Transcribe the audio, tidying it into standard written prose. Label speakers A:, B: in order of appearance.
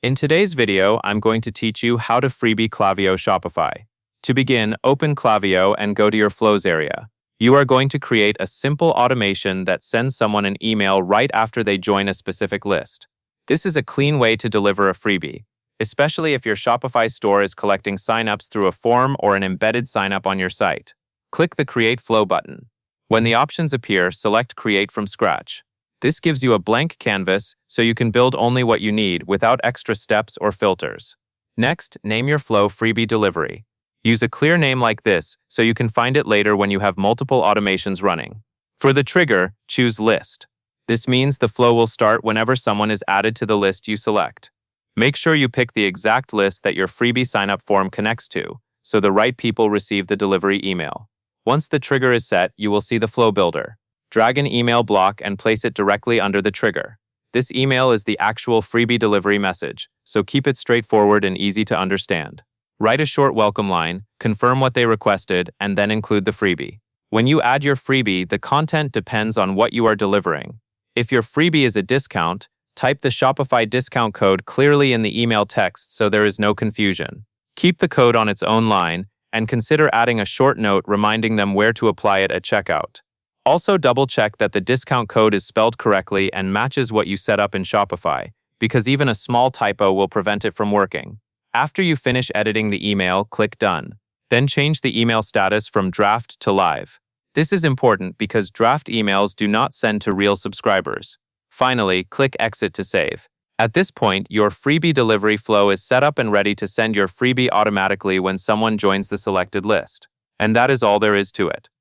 A: In today's video, I'm going to teach you how to Freebie Klaviyo Shopify. To begin, open Klaviyo and go to your Flows area. You are going to create a simple automation that sends someone an email right after they join a specific list. This is a clean way to deliver a freebie, especially if your Shopify store is collecting signups through a form or an embedded signup on your site. Click the Create Flow button. When the options appear, select Create from Scratch. This gives you a blank canvas so you can build only what you need without extra steps or filters. Next, name your flow Freebie Delivery. Use a clear name like this so you can find it later when you have multiple automations running. For the trigger, choose List. This means the flow will start whenever someone is added to the list you select. Make sure you pick the exact list that your freebie sign-up form connects to, so the right people receive the delivery email. Once the trigger is set, you will see the flow builder. Drag an email block and place it directly under the trigger. This email is the actual freebie delivery message, so keep it straightforward and easy to understand. Write a short welcome line, confirm what they requested, and then include the freebie. When you add your freebie, the content depends on what you are delivering. If your freebie is a discount, type the Shopify discount code clearly in the email text so there is no confusion. Keep the code on its own line, and consider adding a short note reminding them where to apply it at checkout. Also double-check that the discount code is spelled correctly and matches what you set up in Shopify, because even a small typo will prevent it from working. After you finish editing the email, click Done. Then change the email status from Draft to Live. This is important because draft emails do not send to real subscribers. Finally, click Exit to save. At this point, your freebie delivery flow is set up and ready to send your freebie automatically when someone joins the selected list. And that is all there is to it.